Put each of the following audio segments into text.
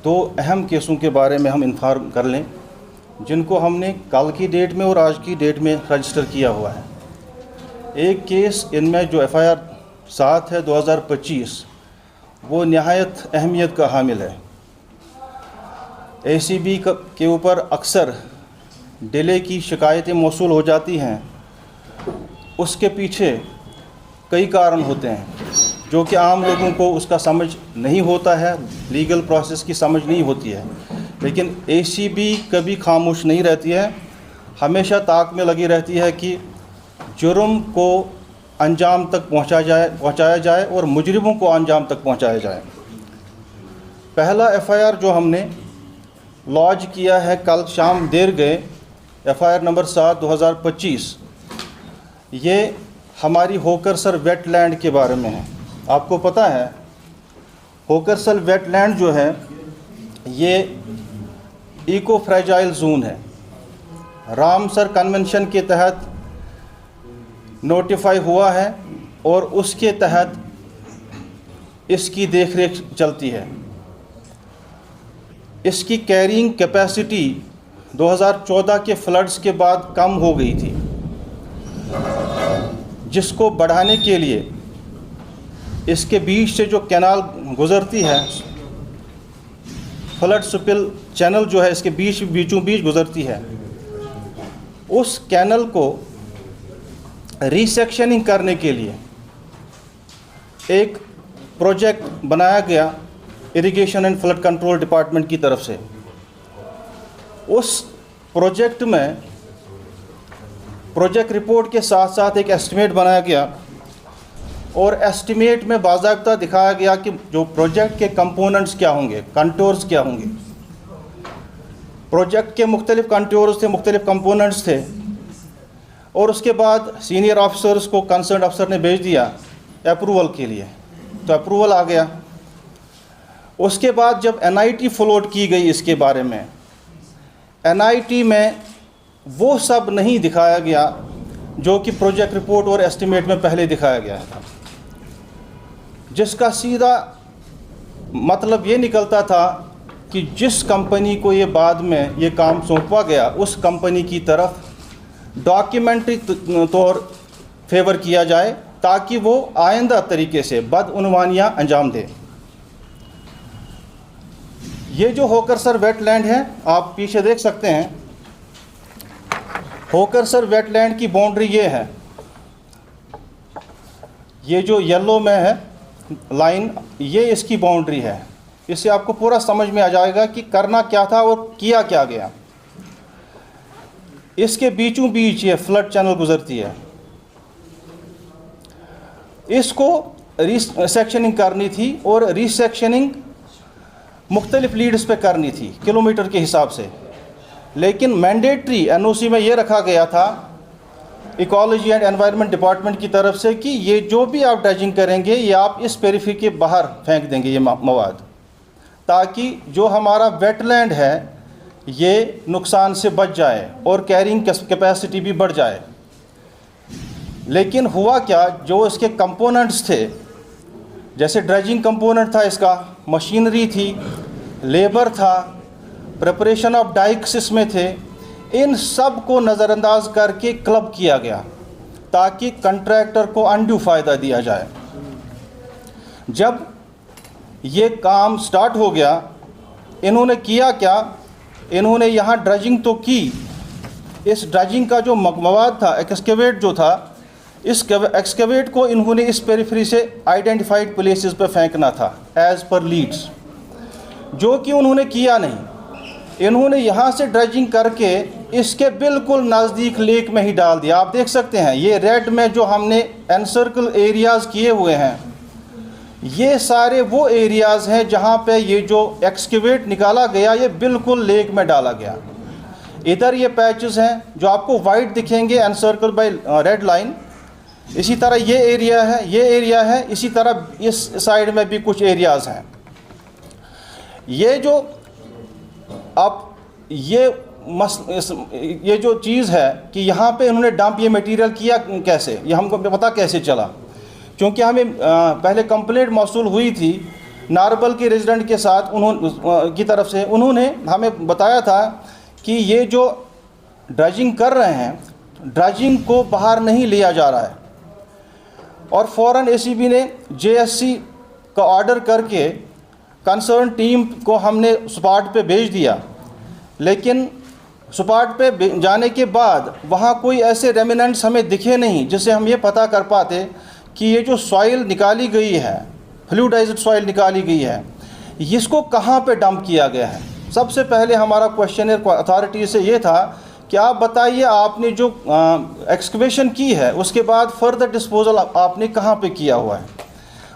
दो अहम केसों के बारे में हम इन्फॉर्म कर लें, जिनको हमने कल की डेट में और आज की डेट में रजिस्टर किया हुआ है। एक केस इनमें जो FIR 7 है 2025, वो नहायत अहमियत का हामिल है। ACB के ऊपर अक्सर डिले की शिकायतें मौसूल हो जाती हैं। उसके पीछे कई कारण होते हैं जो कि आम लोगों को उसका समझ नहीं होता है, लीगल प्रोसेस की समझ नहीं होती है। लेकिन ACB कभी खामोश नहीं रहती है, हमेशा ताक में लगी रहती है कि जुर्म को अंजाम तक पहुंचाया जाए और मुजरिमों को अंजाम तक पहुंचाया जाए। पहला FIR जो हमने लॉन्च किया है कल शाम देर गए, FIR नंबर 7 2025, ये हमारी होकरसर वेटलैंड के बारे में है। आपको पता है होकरसर वेटलैंड जो है ये इको फ्रेजाइल जोन है। रामसर कन्वेंशन के तहत नोटिफाई हुआ है और उसके तहत इसकी देखरेख चलती है। इसकी कैरिंग कैपेसिटी 2014 के फ्लड्स के बाद कम हो गई थी, जिसको बढ़ाने के लिए इसके बीच से जो कैनाल गुज़रती है, फ्लड स्पिल चैनल जो है इसके बीचों बीच गुज़रती है, उस कैनल को रीसेक्शनिंग करने के लिए एक प्रोजेक्ट बनाया गया irrigation and flood control department की तरफ से। उस प्रोजेक्ट में प्रोजेक्ट रिपोर्ट के साथ साथ एक एस्टिमेट बनाया गया और एस्टिमेट में बाज़ाब्ता दिखाया गया कि जो प्रोजेक्ट के कंपोनेंट्स क्या होंगे, कंटोर्स क्या होंगे। प्रोजेक्ट के मुख्तलिफ कंटोर्स थे, मुख्तलिफ कंपोनेंट्स थे, और उसके बाद सीनियर ऑफिसर्स को कंसर्न अफसर ने भेज दिया अप्रूवल के लिए, तो अप्रूवल आ गया। उसके बाद जब NIT फ्लोट की गई इसके बारे में, NIT में वो सब नहीं दिखाया गया जो कि प्रोजेक्ट रिपोर्ट और एस्टिमेट में पहले दिखाया गया था, जिसका सीधा मतलब ये निकलता था कि जिस कंपनी को ये बाद में ये काम सौंपा गया, उस कंपनी की तरफ डॉक्यूमेंट्री तौर फेवर किया जाए ताकि वो आइंदा तरीके से बदउनवानियां अंजाम दे। ये जो होकरसर वेटलैंड है, आप पीछे देख सकते हैं, होकरसर वेटलैंड की बाउंड्री ये है। ये जो येलो में है लाइन, ये इसकी बाउंड्री है। इससे आपको पूरा समझ में आ जाएगा कि करना क्या था और किया क्या गया। इसके बीचों बीच ये फ्लड चैनल गुजरती है। इसको रीसेक्शनिंग करनी थी और रीसेक्शनिंग मुख्तलिफ लीड्स पे करनी थी किलोमीटर के हिसाब से, लेकिन मैंडेटरी NOC में ये रखा गया था इकोलॉजी एंड एनवायरनमेंट डिपार्टमेंट की तरफ से कि ये जो भी आप ड्रेजिंग करेंगे ये आप इस पेरिफेरी के बाहर फेंक देंगे ये मवाद, ताकि जो हमारा वेटलैंड है ये नुकसान से बच जाए और कैरिंग कैपेसिटी भी बढ़ जाए। लेकिन हुआ क्या, जो इसके कंपोनेंट्स थे, जैसे ड्रेजिंग कंपोनेंट था, इसका मशीनरी थी, लेबर था, प्रिपरेशन ऑफ डाइक्स इसमें थे, इन सब को नज़रअंदाज करके क्लब किया गया ताकि कंट्रैक्टर को अनड्यू फ़ायदा दिया जाए। जब ये काम स्टार्ट हो गया, इन्होंने किया क्या, इन्होंने यहाँ ड्रेजिंग तो की, इस ड्रेजिंग का जो मवाद था, एक्सकेवेट जो था, इस एक्सकेवेट को इन्होंने इस पेरिफेरी से आइडेंटिफाइड प्लेसेस पर फेंकना था एज़ पर लीड्स, जो कि उन्होंने किया नहीं। इन्होंने यहाँ से ड्रेजिंग करके इसके बिल्कुल नज़दीक लेक में ही डाल दिया। आप देख सकते हैं ये रेड में जो हमने एनसर्कल एरियाज़ किए हुए हैं, ये सारे वो एरियाज़ हैं जहाँ पे ये जो एक्सकेवेट निकाला गया ये बिल्कुल लेक में डाला गया। इधर ये पैचेस हैं जो आपको वाइट दिखेंगे एनसर्कल बाय रेड लाइन, इसी तरह ये एरिया है, ये एरिया है, इसी तरह इस साइड में भी कुछ एरियाज़ हैं। ये जो अब ये जो चीज़ है कि यहाँ पे इन्होंने डंप ये मटेरियल किया कैसे, ये हमको पता कैसे चला, क्योंकि हमें पहले कंप्लेंट मौसूल हुई थी नारबल के रेजिडेंट के साथ की तरफ से उन्होंने हमें बताया था कि ये जो ड्रजिंग कर रहे हैं, ड्रजिंग को बाहर नहीं लिया जा रहा है, और फ़ौरन एसीबी ने जेएससी का ऑर्डर करके कंसर्न टीम को हमने स्पॉट पे भेज दिया। लेकिन स्पॉट पे जाने के बाद वहाँ कोई ऐसे रेमिनेंट्स हमें दिखे नहीं जिससे हम ये पता कर पाते कि ये जो सॉइल निकाली गई है, फ्लूइडाइज्ड सॉइल निकाली गई है, इसको कहाँ पे डंप किया गया है। सबसे पहले हमारा क्वेश्चन अथॉरिटी से ये था कि आप बताइए, आपने जो एक्सकवेशन की है उसके बाद फर्दर डिस्पोजल आपने कहाँ पे किया हुआ है।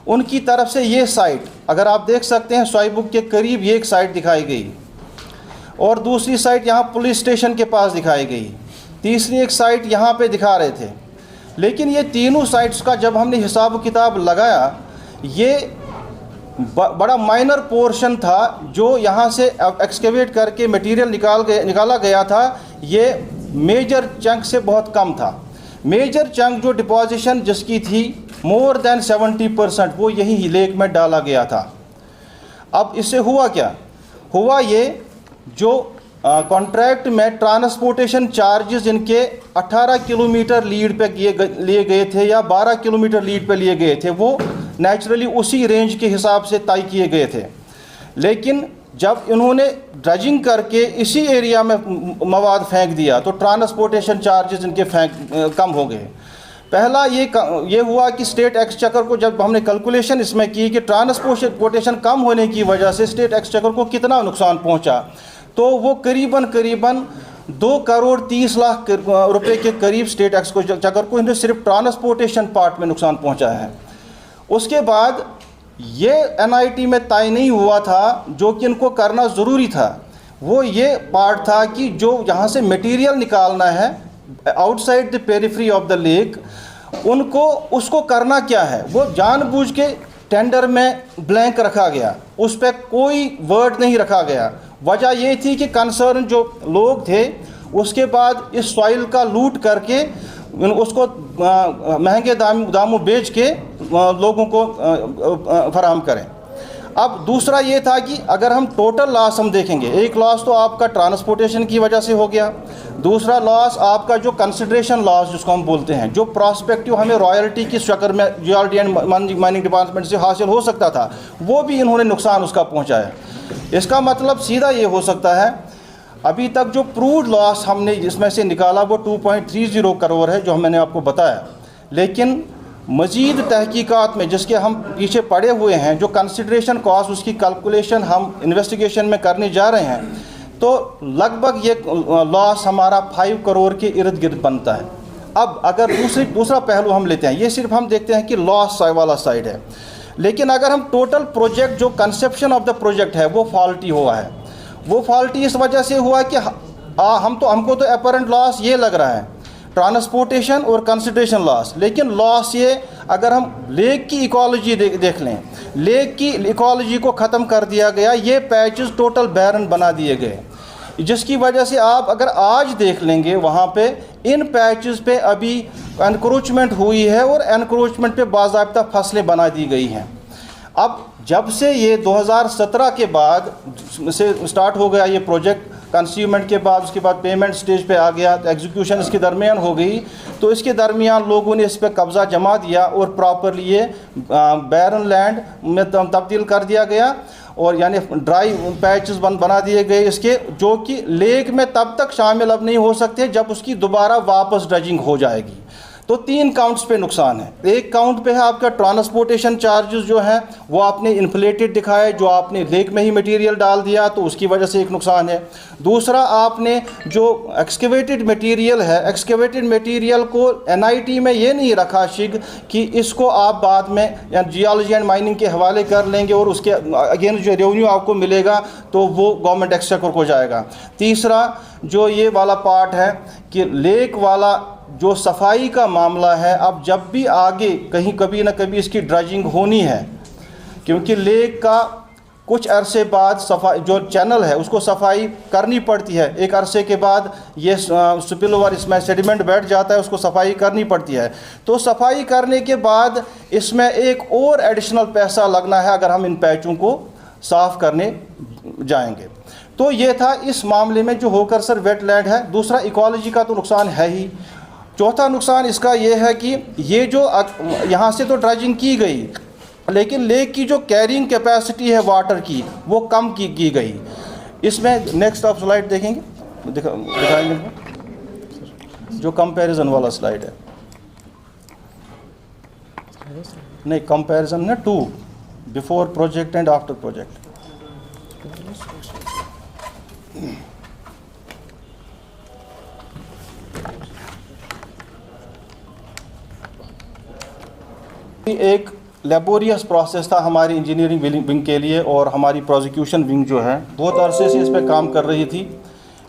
उनकी तरफ से ये साइट, अगर आप देख सकते हैं, स्वाई बुक के करीब ये एक साइट दिखाई गई, और दूसरी साइट यहाँ पुलिस स्टेशन के पास दिखाई गई, तीसरी एक साइट यहाँ पे दिखा रहे थे। लेकिन ये तीनों साइट्स का जब हमने हिसाब किताब लगाया, ये बड़ा माइनर पोर्शन था जो यहाँ से एक्सकेवेट करके मटेरियल निकाला गया था। ये मेजर चंक से बहुत कम था। मेजर चंक जो डिपॉजिशन जिसकी थी मोर देन 70%, वो यही लेक में डाला गया था। अब इससे हुआ क्या? हुआ ये, जो कॉन्ट्रैक्ट में ट्रांसपोर्टेशन चार्जेस इनके 18 किलोमीटर लीड पे लिए गए थे या 12 किलोमीटर लीड पे लिए गए थे, वो नेचुरली उसी रेंज के हिसाब से तय किए गए थे। लेकिन जब इन्होंने ड्रजिंग करके इसी एरिया में मवाद फेंक दिया तो ट्रांसपोर्टेशन चार्जेस इनके कम हो गए। पहला ये हुआ कि स्टेट एक्सचेकर को जब हमने कैलकुलेशन इसमें की कि ट्रांसपोर्टेशन कम होने की वजह से स्टेट एक्सचेकर को कितना नुकसान पहुंचा, तो वो करीबन 2 करोड़ 30 लाख रुपए के करीब स्टेट एक्सचेकर को इन्हें सिर्फ ट्रांसपोर्टेशन पार्ट में नुकसान पहुंचाया है। उसके बाद ये एनआईटी में तय नहीं हुआ था, जो कि इनको करना ज़रूरी था, वो ये पार्ट था कि जो यहाँ से मटेरियल निकालना है outside the periphery of the lake, उनको उसको करना क्या है, वो जानबूझ के टेंडर में ब्लैंक रखा गया, उस पर कोई वर्ड नहीं रखा गया। वजह ये थी कि कंसर्न जो लोग थे उसके बाद इस सॉइल का लूट करके उसको महंगे दामों बेच के लोगों को फराहम करें। अब दूसरा ये था कि अगर हम टोटल लॉस हम देखेंगे, एक लॉस तो आपका ट्रांसपोर्टेशन की वजह से हो गया, दूसरा लॉस आपका जो कंसिडरेशन लॉस जिसको हम बोलते हैं, जो प्रॉस्पेक्टिव हमें रॉयल्टी की शक्ल में जियोलॉजी एंड माइनिंग डिपार्टमेंट से हासिल हो सकता था, वो भी इन्होंने नुकसान उसका पहुँचाया। इसका मतलब सीधा ये हो सकता है, अभी तक जो प्रूव्ड लॉस हमने इसमें से निकाला वो 2.30 करोड़ है, जो मैंने आपको बताया। लेकिन मज़ीद तहकीकात में जिसके हम पीछे पड़े हुए हैं, जो कंसिडरेशन कॉस्ट उसकी कैलकुलेशन हम इन्वेस्टिगेशन में करने जा रहे हैं, तो लगभग ये लॉस हमारा 5 करोड़ के इर्द गिर्द बनता है। अब अगर दूसरा पहलू हम लेते हैं, ये सिर्फ हम देखते हैं कि लॉस वाला साइड है, लेकिन अगर हम टोटल प्रोजेक्ट जो कंसेप्शन ऑफ द प्रोजेक्ट है वो फॉल्टी हुआ है। वो फॉल्टी इस वजह से हुआ कि हमको तो अपरेंट लॉस ये लग रहा है ट्रांसपोर्टेशन और कंसिडरेशन लॉस, लेकिन लॉस ये अगर हम लेक की इकोलॉजी देख लें, लेक की इकोलॉजी को ख़त्म कर दिया गया, ये पैचेस टोटल बैरन बना दिए गए, जिसकी वजह से आप अगर आज देख लेंगे वहाँ पे इन पैचेस पे अभी एनक्रोचमेंट हुई है और एनक्रोचमेंट पे बाज़ाब्ता फसलें बना दी गई हैं। अब जब से ये 2017 के बाद से स्टार्ट हो गया ये प्रोजेक्ट, कंसीवमेंट के बाद उसके बाद पेमेंट स्टेज पे आ गया, तो एग्जीक्यूशन इसके दरमियान हो गई, तो इसके दरमियान लोगों ने इस पर कब्ज़ा जमा दिया और प्रॉपरली ये बैरन लैंड में तब्दील कर दिया गया, और यानी ड्राई पैचेस बना दिए गए इसके, जो कि लेक में तब तक शामिल अब नहीं हो सकते जब उसकी दोबारा वापस ड्रजिंग हो जाएगी। तो 3 काउंट्स पे नुकसान है। एक काउंट पे है आपका ट्रांसपोर्टेशन चार्जेस जो हैं वो आपने इन्फ्लेटेड दिखाए, जो आपने लेक में ही मटेरियल डाल दिया तो उसकी वजह से एक नुकसान है। दूसरा, आपने जो एक्सकेवेटेड मटेरियल है, एक्सकेवेटेड मटेरियल को एनआईटी में ये नहीं रखा शिग कि इसको आप बाद में या जियोलॉजी एंड माइनिंग के हवाले कर लेंगे और उसके अगेन जो रेवेन्यू आपको मिलेगा तो वो गवर्नमेंट एक्सचेकर को जाएगा। तीसरा, जो ये वाला पार्ट है कि लेक वाला जो सफाई का मामला है, अब जब भी आगे कहीं कभी ना कभी इसकी ड्रजिंग होनी है, क्योंकि लेक का कुछ अरसे बाद सफाई, जो चैनल है उसको सफाई करनी पड़ती है। एक अरसे के बाद ये स्पिल ओवर, इसमें सेडिमेंट बैठ जाता है, उसको सफाई करनी पड़ती है। तो सफाई करने के बाद इसमें एक और एडिशनल पैसा लगना है अगर हम इन पैचों को साफ़ करने जाएंगे। तो ये था इस मामले में जो होकरसर वेटलैंड है। दूसरा, इकोलॉजी का तो नुकसान है ही। चौथा नुकसान इसका ये है कि ये जो यहाँ से तो ड्रेजिंग की गई, लेकिन लेक की जो कैरिंग कैपेसिटी है वाटर की वो कम की गई। इसमें नेक्स्ट आप स्लाइड देखेंगे, दिखाएंगे जो कंपैरिजन वाला स्लाइड है, नहीं कंपैरिजन ना, 2 before project and after project. एक लेबोरियस प्रोसेस था हमारी इंजीनियरिंग विंग के लिए, और हमारी प्रोसिक्यूशन विंग जो है बहुत अरसे से इस पर काम कर रही थी।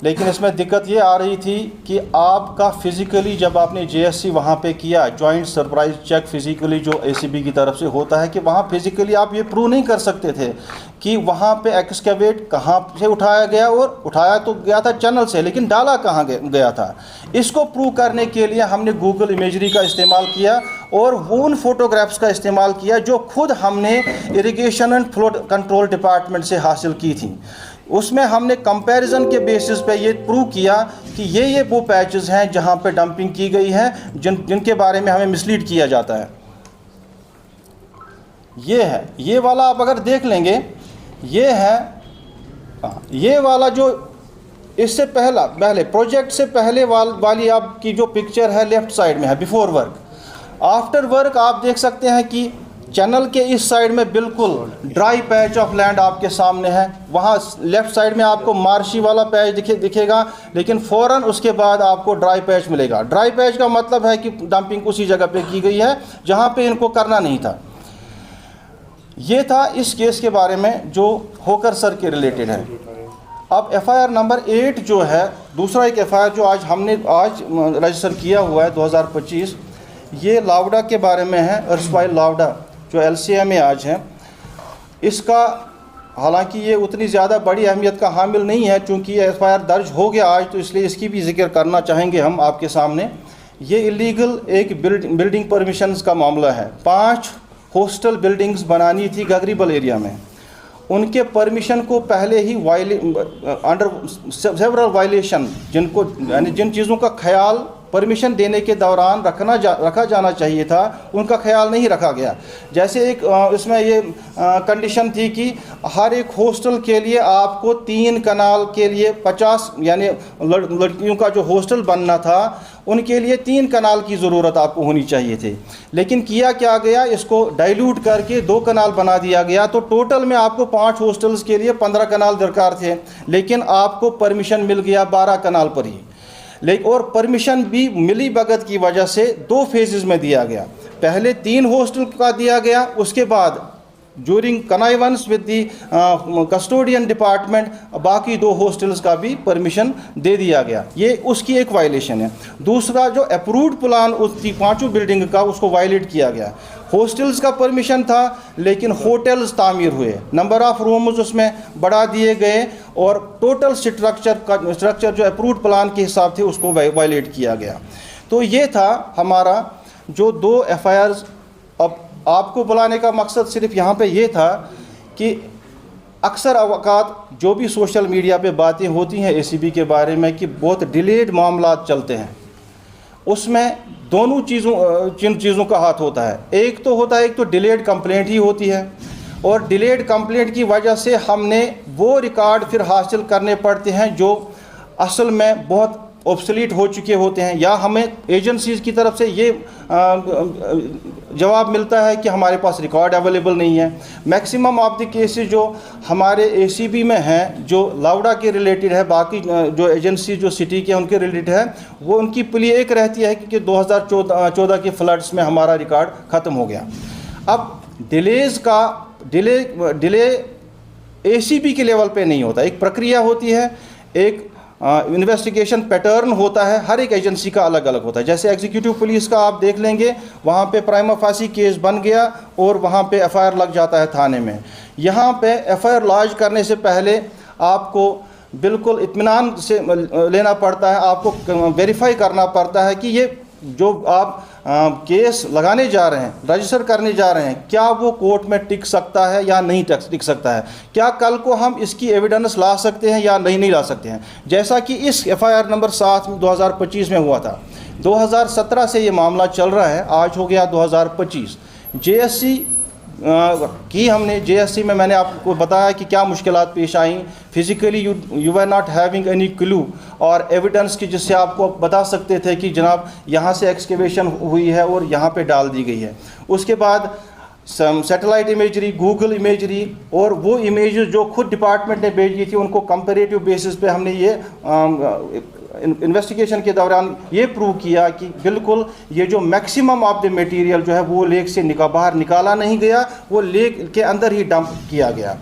लेकिन इसमें दिक्कत ये आ रही थी कि आपका फ़िज़िकली जब आपने JSC वहाँ पे किया, जॉइंट सरप्राइज चेक फ़िज़िकली जो ACB की तरफ से होता है, कि वहाँ फ़िज़िकली आप ये प्रूव नहीं कर सकते थे कि वहाँ पे एक्सकेवेट कहाँ से उठाया गया, और उठाया तो गया था चैनल से, लेकिन डाला कहाँ गया था। इसको प्रूव करने के लिए हमने गूगल इमेजरी का इस्तेमाल किया और उन फोटोग्राफ्स का इस्तेमाल किया जो खुद हमने irrigation and flood control department से हासिल की थी। उसमें हमने कंपैरिजन के बेसिस पे ये प्रूव किया कि ये वो पैचेस हैं जहाँ पे डंपिंग की गई है, जिनके बारे में हमें मिसलीड किया जाता है। ये है, ये वाला आप अगर देख लेंगे, ये है, ये वाला जो इससे पहले प्रोजेक्ट से पहले वाली आपकी जो पिक्चर है लेफ़्ट साइड में है बिफोर वर्क। आफ्टर वर्क आप देख सकते हैं कि चैनल के इस साइड में बिल्कुल ड्राई पैच ऑफ लैंड आपके सामने है। वहाँ लेफ़्ट साइड में आपको मार्शी वाला पैच दिखेगा, लेकिन फ़ौरन उसके बाद आपको ड्राई पैच मिलेगा। ड्राई पैच का मतलब है कि डंपिंग उसी जगह पे की गई है जहाँ पे इनको करना नहीं था। ये था इस केस के बारे में जो होकरसर के रिलेटेड है। अब FIR नंबर 8 जो है, दूसरा एक FIR जो हमने रजिस्टर किया हुआ है 2025, ये लावडा के बारे में है। अर्सवाइल लावडा जो LCA में आज है, इसका हालांकि ये उतनी ज़्यादा बड़ी अहमियत का हामिल नहीं है, चूँकि ये FIR दर्ज हो गया आज, तो इसलिए इसकी भी जिक्र करना चाहेंगे हम आपके सामने। ये इलीगल एक बिल्डिंग परमिशंस का मामला है। 5 हॉस्टल बिल्डिंग्स बनानी थी गगरीबल एरिया में। उनके परमिशन को पहले ही अंडर सेवरल वायलेशन, जिन चीज़ों का ख्याल परमिशन देने के दौरान रखा जाना चाहिए था, उनका ख्याल नहीं रखा गया। जैसे एक इसमें ये कंडीशन थी कि हर एक हॉस्टल के लिए आपको 3 कनाल के लिए 50, यानी लड़कियों का जो हॉस्टल बनना था उनके लिए 3 कनाल की ज़रूरत आपको होनी चाहिए थी। लेकिन किया क्या गया, इसको डाइल्यूट करके 2 कनाल बना दिया गया। तो टोटल में आपको 5 हॉस्टल्स के लिए 15 कनाल दरकार थे, लेकिन आपको परमिशन मिल गया 12 कनाल पर ही। लेकिन और परमिशन भी मिली भगत की वजह से 2 फेजेस में दिया गया। पहले 3 हॉस्टल का दिया गया, उसके बाद during connivance with the custodian department बाकी 2 हॉस्टल्स का भी परमिशन दे दिया गया। ये उसकी एक वायलेशन है। दूसरा, जो अप्रूव्ड प्लान उसकी 5 बिल्डिंग का, उसको वायलेट किया गया। हॉस्टल्स का परमिशन था, लेकिन होटल्स तामीर हुए, नंबर ऑफ़ रूम्स उसमें बढ़ा दिए गए, और टोटल स्ट्रक्चर जो अप्रूव्ड प्लान के हिसाब थे उसको वायलेट किया गया। तो ये था हमारा जो 2 FIRs। अब आपको बुलाने का मकसद सिर्फ यहाँ पे ये था कि अक्सर अवकात जो भी सोशल मीडिया पे बातें होती हैं ACB के बारे में कि बहुत डिलेड मामला चलते हैं, उसमें दोनों जिन चीज़ों का हाथ होता है। एक तो डिलेड कंप्लेंट ही होती है, और डिलेड कंप्लेंट की वजह से हमने वो रिकॉर्ड फिर हासिल करने पड़ते हैं जो असल में बहुत ऑब्सोलीट हो चुके होते हैं, या हमें एजेंसीज़ की तरफ से ये जवाब मिलता है कि हमारे पास रिकॉर्ड अवेलेबल नहीं है। मैक्सिमम ऑफ द केसेस जो हमारे ACB में हैं, जो लावडा के रिलेटेड है, बाकी जो एजेंसी जो सिटी के उनके रिलेटेड है, वो उनकी प्ली एक रहती है कि 2014 के फ्लड्स में हमारा रिकॉर्ड ख़त्म हो गया। अब डिले ACB के लेवल पे नहीं होता, एक प्रक्रिया होती है, एक इन्वेस्टिगेशन पैटर्न होता है, हर एक एजेंसी का अलग अलग होता है। जैसे एग्जीक्यूटिव पुलिस का आप देख लेंगे, वहाँ पे प्राइमा फासी केस बन गया और वहाँ पे एफआईआर लग जाता है थाने में। यहाँ पे एफआईआर लॉन्च करने से पहले आपको बिल्कुल इत्मीनान से लेना पड़ता है, आपको वेरीफाई करना पड़ता है कि ये जो आप केस लगाने जा रहे हैं, रजिस्टर करने जा रहे हैं, क्या वो कोर्ट में टिक सकता है या नहीं टिक सकता है, क्या कल को हम इसकी एविडेंस ला सकते हैं या नहीं ला सकते हैं। जैसा कि इस एफआईआर नंबर 7 2025 में हुआ था, 2017 से ये मामला चल रहा है, आज हो गया 2025। जेएससी की हमने जेएससी में मैंने आपको बताया कि क्या मुश्किलात पेश आई। Physically you were not having any clue और एविडेंस की, जिससे आपको बता सकते थे कि जनाब यहाँ से एक्सकेवेशन हुई है और यहाँ पे डाल दी गई है। उसके बाद सैटेलाइट इमेजरी, गूगल इमेजरी और वो इमेज जो खुद डिपार्टमेंट ने भेजी थी, उनको कंपैरेटिव बेसिस पे हमने ये इन्वेस्टिगेशन के दौरान ये प्रूव किया कि बिल्कुल ये जो मैक्सिमम ऑफ द मटेरियल जो है वो लेक से बाहर निकाला नहीं गया, वो लेक के अंदर ही डंप किया गया।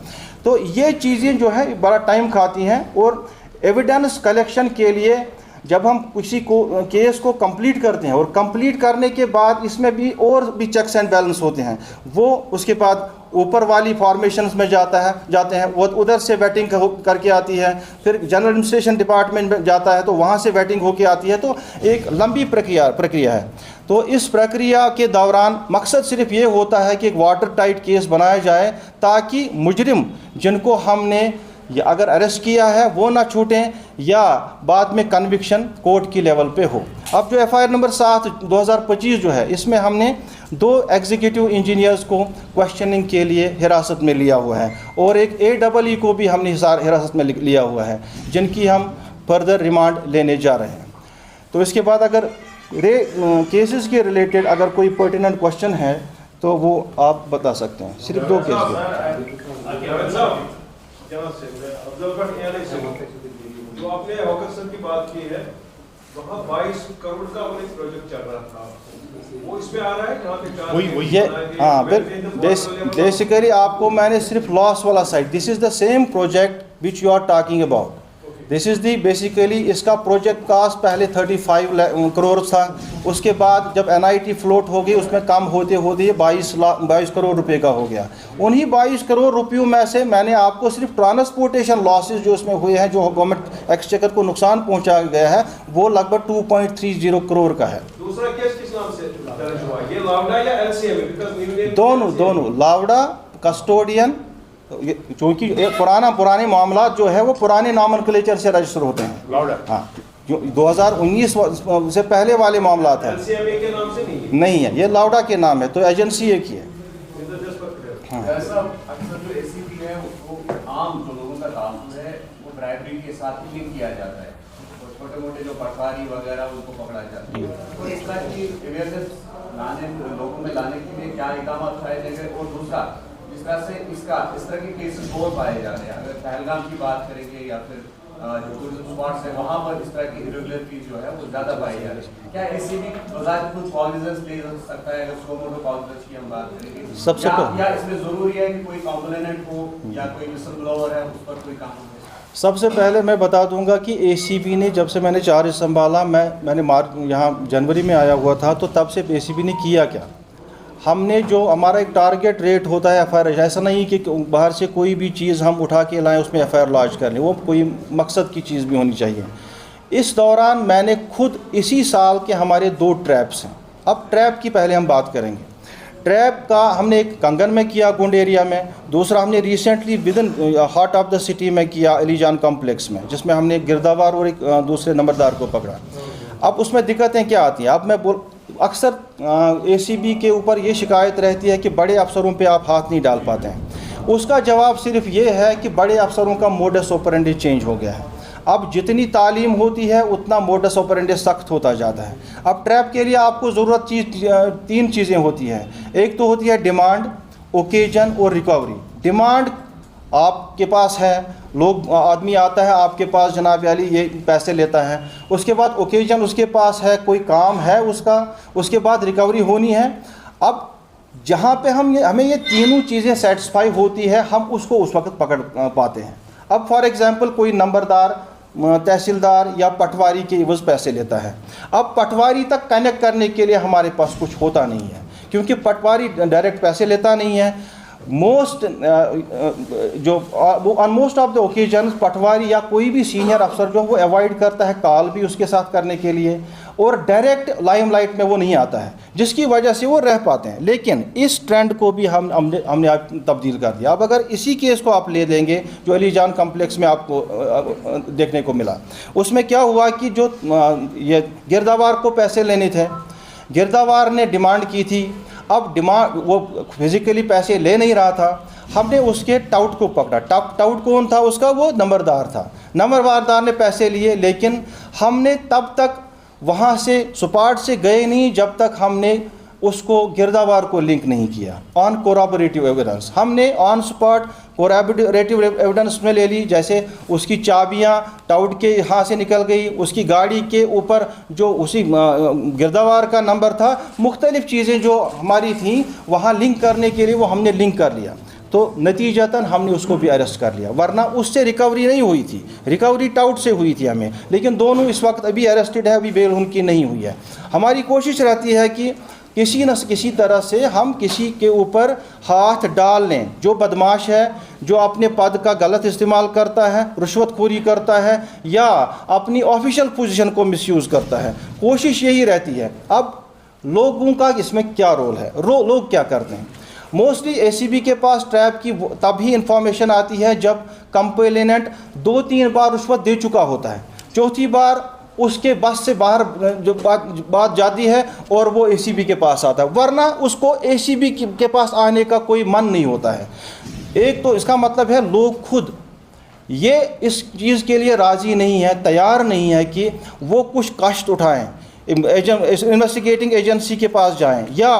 तो ये चीज़ें जो है बड़ा टाइम खाती हैं। और एविडेंस कलेक्शन के लिए जब हम किसी को केस को कंप्लीट करते हैं, और कंप्लीट करने के बाद इसमें भी और भी चेक्स एंड बैलेंस होते हैं, वो उसके बाद ऊपर वाली फॉर्मेशंस में जाते हैं, वो उधर से वेटिंग करके आती है, फिर जनरल एडमिनिस्ट्रेशन डिपार्टमेंट में जाता है तो वहाँ से वेटिंग होके आती है। तो एक लंबी प्रक्रिया है। तो इस प्रक्रिया के दौरान मकसद सिर्फ ये होता है कि एक वाटर टाइट केस बनाया जाए, ताकि मुजरिम जिनको हमने या अगर अरेस्ट किया है वो ना छूटें, या बाद में कन्विक्शन कोर्ट की लेवल पे हो। अब जो एफआईआर नंबर 7 2025 जो है, इसमें हमने 2 एग्जीक्यूटिव इंजीनियर्स को क्वेश्चनिंग के लिए हिरासत में लिया हुआ है, और एक AEE को भी हमने हिरासत में लिया हुआ है, जिनकी हम फर्दर रिमांड लेने जा रहे हैं। तो इसके बाद अगर केसेस के रिलेटेड अगर कोई पर्टिनेंट क्वेश्चन है तो वो आप बता सकते हैं। सिर्फ 2 केस जो आपने हॉकर्सन की बात की है, वहाँ 22 करोड़ का एक प्रोजेक्ट चल रहा था, वो इसमें आ रहा है जहाँ पे ये हाँ बेसिकली आपको मैंने सिर्फ लॉस वाला side, this is the same project which you are talking about. This is the basically इसका प्रोजेक्ट कास्ट पहले 35 करोड़ था, उसके बाद जब NIT फ्लोट हो गई उसमें कम होते होते 22 करोड़ रुपए का हो गया। उन्हीं 22 करोड़ रुपयों में से मैंने आपको सिर्फ ट्रांसपोर्टेशन लॉसेस जो उसमें हुए हैं, जो गवर्नमेंट एक्सचेकर को नुकसान पहुंचाया गया है, वो लगभग 2.30 करोड़ का है। दूसरा केस किस नाम से दर्ज हुआ, ये लावडा या LCM? दोनों लावडा कस्टोडियन, क्योंकि पुराने मामला जो है वो पुराने नॉमेनक्लेचर से रजिस्टर होते हैं। हाँ, जो 2019 से पहले वाले मामला था, LCMA के नाम से नहीं है, ये लावडा के नाम है, तो एजेंसी एक ही है। हाँ। अक्सर जो ACP है वो आम जो लोगों का ताल्लुक है वो ब्राइबरी के साथ ही लिंक किया जाता है, और छोटे मोटे जो पटवारी वगैरह उनको पकड़ा जाता है। तो इस तरह की अवेयरनेस लोगों में लाने के लिए क्या इक़दाम उठाए जाएंगे? और दूसरा, जिस तरह से इस तरह के केसेस बहुत पाए जा रहे हैं, अगर पहलगाम की बात करेंगे या फिर जो टूरिज्म स्पॉट्स है वहाँ पर इस तरह की इरेगुलरिटीज जो है वो ज़्यादा पाई जा रही है, क्या ACP बजाय कुछ कॉग्निजेंस ले सकता है? अगर सो मोटो कॉग्निजेंस की हम बात करेंगे, सबसे या इसमें ज़रूरी है कि कोई कॉम्प्लेनेंट हो या कोई विसल ब्लोअर है उस पर कोई काम हो? सबसे पहले मैं बता दूंगा कि ACP ने, जब से मैंने चार्ज संभाला, मैंने यहाँ जनवरी में आया हुआ था, तो तब से ACP ने किया क्या, हमने जो हमारा एक टारगेट रेट होता है FIR, ऐसा नहीं कि बाहर से कोई भी चीज़ हम उठा के लाएं उसमें FIR लॉन्च कर लें, वो कोई मकसद की चीज़ भी होनी चाहिए। इस दौरान मैंने खुद इसी साल के हमारे 2 ट्रैप्स हैं। अब ट्रैप की पहले हम बात करेंगे। ट्रैप का हमने एक कंगन में किया, गुंड एरिया में, दूसरा हमने recently with in heart of the city में किया, अलीजान कॉम्प्लेक्स में, जिसमें हमने गिरदावर और एक दूसरे नंबरदार को पकड़ा। अब उसमें दिक्कतें क्या आती हैं? अब मैं अक्सर ACP के ऊपर ये शिकायत रहती है कि बड़े अफसरों पे आप हाथ नहीं डाल पाते हैं। उसका जवाब सिर्फ ये है कि बड़े अफसरों का मोडस ऑपरेंडी चेंज हो गया है। अब जितनी तालीम होती है उतना मोडस ऑपरेंडी सख्त होता जाता है। अब ट्रैप के लिए आपको ज़रूरत 3 चीज़ें होती हैं। एक तो होती है डिमांड, ओकेजन और रिकवरी। डिमांड आपके पास है, लोग आदमी आता है आपके पास, जनाब वाली ये पैसे लेता है। उसके बाद ओकेजन उसके पास है, कोई काम है उसका, उसके बाद रिकवरी होनी है। अब जहाँ पे हमें ये तीनों चीज़ें सेटिस्फाई होती है, हम उसको उस वक्त पकड़ पाते हैं। अब फॉर एग्ज़ाम्पल कोई नंबरदार तहसीलदार या पटवारी के एवज पैसे लेता है। अब पटवारी तक कनेक्ट करने के लिए हमारे पास कुछ होता नहीं है, क्योंकि पटवारी डायरेक्ट पैसे लेता नहीं है। On most of the occasion patwari या कोई भी सीनियर अफसर जो वो अवॉइड करता है कॉल भी उसके साथ करने के लिए, और डायरेक्ट लाइमलाइट में वो नहीं आता है, जिसकी वजह से वो रह पाते हैं। लेकिन इस ट्रेंड को भी हमने आप तब्दील कर दिया। अब अगर इसी केस को आप ले लेंगे जो अली जान कम्प्लेक्स में आपको देखने को मिला, उसमें क्या हुआ कि जो ये गिरदावार को पैसे लेने थे, गिरदावार ने डिमांड की थी। अब डिमांड वो फिज़िकली पैसे ले नहीं रहा था, हमने उसके टाउट को पकड़ा। टाउट कौन था उसका? वो नंबरदार था। नंबरदार ने पैसे लिए, लेकिन हमने तब तक वहाँ से सुपार्ट से गए नहीं जब तक हमने उसको गिरदावार को लिंक नहीं किया ऑन कोराबोरेटिव एविडेंस। हमने ऑन स्पॉट कोराबोरेटिव एविडेंस में ले ली, जैसे उसकी चाबियां टाउट के यहाँ से निकल गई, उसकी गाड़ी के ऊपर जो उसी गिरदावार का नंबर था, मुख्तलिफ़ चीज़ें जो हमारी थी वहाँ लिंक करने के लिए वो हमने लिंक कर लिया। तो नतीजतन हमने उसको भी अरेस्ट कर लिया, वरना उससे रिकवरी नहीं हुई थी। रिकवरी टाउट से हुई थी हमें, लेकिन दोनों इस वक्त अभी अरेस्टेड है, अभी बेल उनकी नहीं हुई है। हमारी कोशिश रहती है कि किसी न किसी तरह से हम किसी के ऊपर हाथ डाल लें जो बदमाश है, जो अपने पद का गलत इस्तेमाल करता है, रुश्वतखोरी करता है या अपनी ऑफिशियल पोजीशन को मिसयूज़ करता है। कोशिश यही रहती है। अब लोगों का इसमें क्या रोल है? लोग क्या करते हैं? मोस्टली एसीबी के पास ट्रैप की तभी इंफॉर्मेशन आती है जब कंप्लेनेंट 2-3 बार रुश्वत दे चुका होता है, चौथी बार उसके बस से बाहर जो बात जाती है और वो एसीबी के पास आता है, वरना उसको एसीबी के पास आने का कोई मन नहीं होता है। एक तो इसका मतलब है लोग खुद ये इस चीज़ के लिए राज़ी नहीं है, तैयार नहीं है कि वो कुछ कष्ट उठाएं, इन्वेस्टिगेटिंग एजेंसी के पास जाएं या